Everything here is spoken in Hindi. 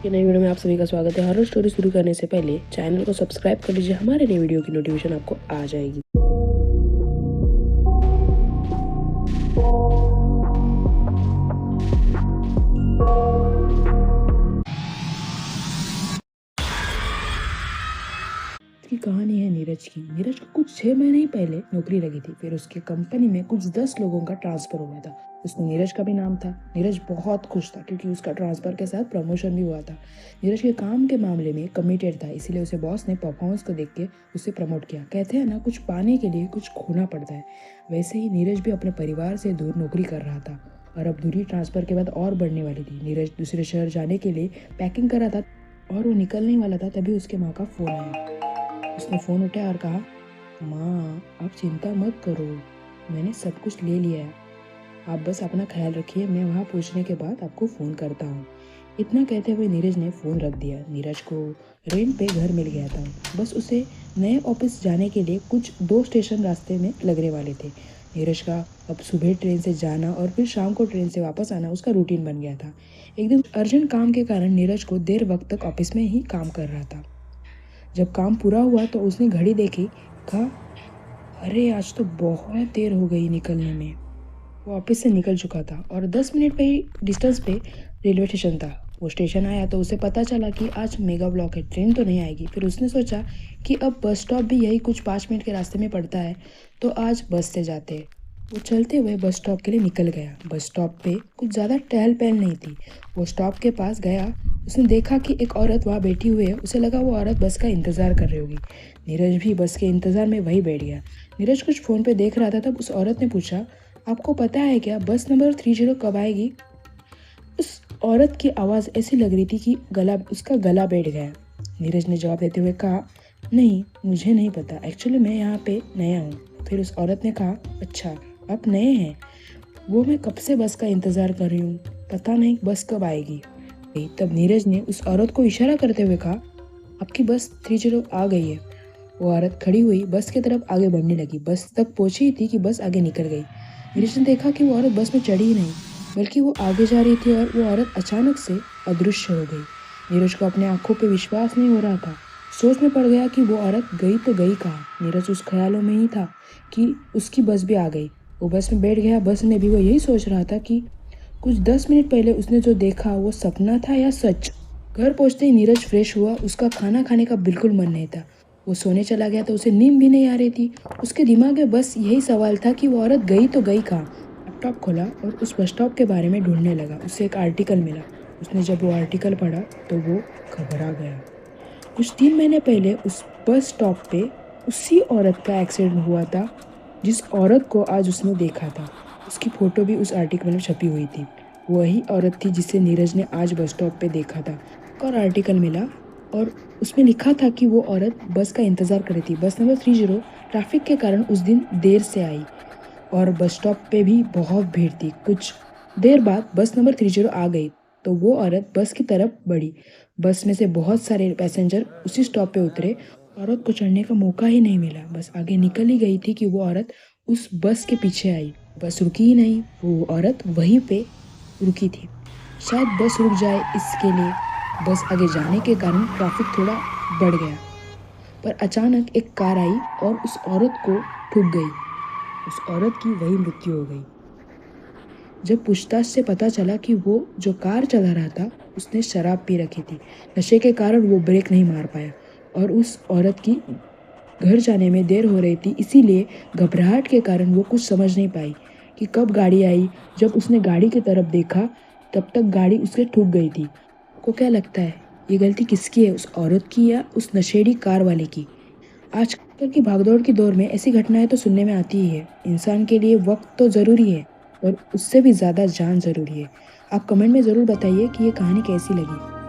ये नई वीडियो में आप सभी का स्वागत है। हॉरर स्टोरी शुरू करने से पहले चैनल को सब्सक्राइब कर लीजिए, हमारे नई वीडियो की नोटिफिकेशन आपको आ जाएगी। की कहानी है नीरज की। नीरज को कुछ 6 महीने ही पहले नौकरी लगी थी। फिर उसके कंपनी में कुछ 10 लोगों का ट्रांसफर हुआ था। उसमें नीरज का भी नाम था। नीरज बहुत खुश था क्योंकि उसका ट्रांसफर के साथ प्रमोशन भी हुआ था। नीरज के काम के मामले में कमिटेड था, इसीलिए उसे बॉस ने परफॉर्मेंस को देख के उसे प्रमोट किया। कहते हैं ना, कुछ पाने के लिए कुछ खोना पड़ता है। वैसे ही नीरज भी अपने परिवार से दूर नौकरी कर रहा था और अब दूरी ट्रांसफर के बाद और बढ़ने वाली थी। नीरज दूसरे शहर जाने के लिए पैकिंग कर रहा था और वो निकलने वाला था, तभी उसके माँ का फोन आया। उसने फ़ोन उठाया और कहा, माँ आप चिंता मत करो, मैंने सब कुछ ले लिया है, आप बस अपना ख्याल रखिए, मैं वहाँ पहुँचने के बाद आपको फ़ोन करता हूँ। इतना कहते हुए नीरज ने फ़ोन रख दिया। नीरज को रेंट पे घर मिल गया था। बस उसे नए ऑफिस जाने के लिए कुछ 2 स्टेशन रास्ते में लगने वाले थे। नीरज का अब सुबह ट्रेन से जाना और फिर शाम को ट्रेन से वापस आना उसका रूटीन बन गया था। एक दिन अर्जेंट काम के कारण नीरज को देर वक्त तक ऑफिस में ही काम कर रहा था। जब काम पूरा हुआ तो उसने घड़ी देखी, कहा, अरे आज तो बहुत देर हो गई निकलने में। वो ऑफिस से निकल चुका था और 10 मिनट पे ही डिस्टेंस पे रेलवे स्टेशन था। वो स्टेशन आया तो उसे पता चला कि आज मेगा ब्लॉक है, ट्रेन तो नहीं आएगी। फिर उसने सोचा कि अब बस स्टॉप भी यही कुछ 5 मिनट के रास्ते में पड़ता है, तो आज बस से जाते हैं। वो चलते हुए बस स्टॉप के लिए निकल गया। बस स्टॉप पे कुछ ज़्यादा टहल पहल नहीं थी। वो स्टॉप के पास गया, उसने देखा कि एक औरत वहाँ बैठी हुई है। उसे लगा वो औरत बस का इंतज़ार कर रही होगी। नीरज भी बस के इंतज़ार में वहीं बैठ गया। नीरज कुछ फ़ोन पे देख रहा था, तब उस औरत ने पूछा, आपको पता है क्या बस नंबर 30 कब आएगी? उस औरत की आवाज़ ऐसी लग रही थी कि उसका गला बैठ गया। नीरज ने जवाब देते हुए कहा, नहीं मुझे नहीं पता, एक्चुअली मैं यहाँ पे नया हूँ। फिर उस औरत ने कहा, अच्छा आप नए हैं? वो मैं कब से बस का इंतज़ार कर रही हूँ, पता नहीं बस कब आएगी। तब नीरज ने उस औरत को इशारा करते हुए कहा, आपकी बस 30 आ गई है। वो औरत खड़ी हुई बस की तरफ आगे बढ़ने लगी। बस तक पहुंची ही थी कि बस आगे निकल गई। नीरज ने देखा कि वो औरत बस में चढ़ी ही नहीं, बल्कि वो आगे जा रही थी और वो औरत अचानक से अदृश्य हो गई। नीरज को अपने आंखों पे विश्वास नहीं हो रहा था। सोच में पड़ गया कि वो औरत गई तो गई कहाँ। नीरज उस ख्यालों में ही था कि उसकी बस भी आ गई। वो बस में बैठ गया। बस में भी वो यही सोच रहा था कि कुछ 10 मिनट पहले उसने जो देखा वो सपना था या सच। घर पहुंचते ही नीरज फ्रेश हुआ। उसका खाना खाने का बिल्कुल मन नहीं था। वो सोने चला गया तो उसे नींद भी नहीं आ रही थी। उसके दिमाग में बस यही सवाल था कि वो औरत गई तो गई कहाँ। लैपटॉप खोला और उस बस स्टॉप के बारे में ढूंढने लगा। उसे एक आर्टिकल मिला। उसने जब वो आर्टिकल पढ़ा तो वो घबरा गया। कुछ 3 महीने पहले उस बस स्टॉप पे उसी औरत का एक्सीडेंट हुआ था जिस औरत को आज उसने देखा था। उसकी फ़ोटो भी उस आर्टिकल में छपी हुई थी। वही औरत थी जिसे नीरज ने आज बस स्टॉप पे देखा था। एक और आर्टिकल मिला और उसमें लिखा था कि वो औरत बस का इंतज़ार कर रही थी। बस नंबर 30 ट्रैफिक के कारण उस दिन देर से आई और बस स्टॉप पे भी बहुत भीड़ थी। कुछ देर बाद बस नंबर 30 आ गई तो वो औरत बस की तरफ बढ़ी। बस में से बहुत सारे पैसेंजर उसी स्टॉप पे उतरे। औरत को चढ़ने का मौका ही नहीं मिला। बस आगे निकल ही गई थी कि वो औरत उस बस के पीछे आई। बस रुकी ही नहीं, वो औरत वहीं पे रुकी थी। शायद बस रुक जाए इसके लिए। बस आगे जाने के कारण ट्रैफिक थोड़ा बढ़ गया, पर अचानक एक कार आई और उस औरत को ठुक गई। उस औरत की वही मृत्यु हो गई। जब पूछताछ से पता चला कि वो जो कार चला रहा था उसने शराब पी रखी थी। नशे के कारण वो ब्रेक नहीं मार पाया और उस औरत की घर जाने में देर हो रही थी, इसीलिए घबराहट के कारण वो कुछ समझ नहीं पाई कि कब गाड़ी आई। जब उसने गाड़ी की तरफ देखा तब तक गाड़ी उसके ठुक गई थी। आपको क्या लगता है ये गलती किसकी है, उस औरत की या उस नशेड़ी कार वाले की? आजकल की भागदौड़ की दौर में ऐसी घटनाएं तो सुनने में आती ही है। इंसान के लिए वक्त तो ज़रूरी है और उससे भी ज़्यादा जान ज़रूरी है। आप कमेंट में ज़रूर बताइए कि ये कहानी कैसी लगी।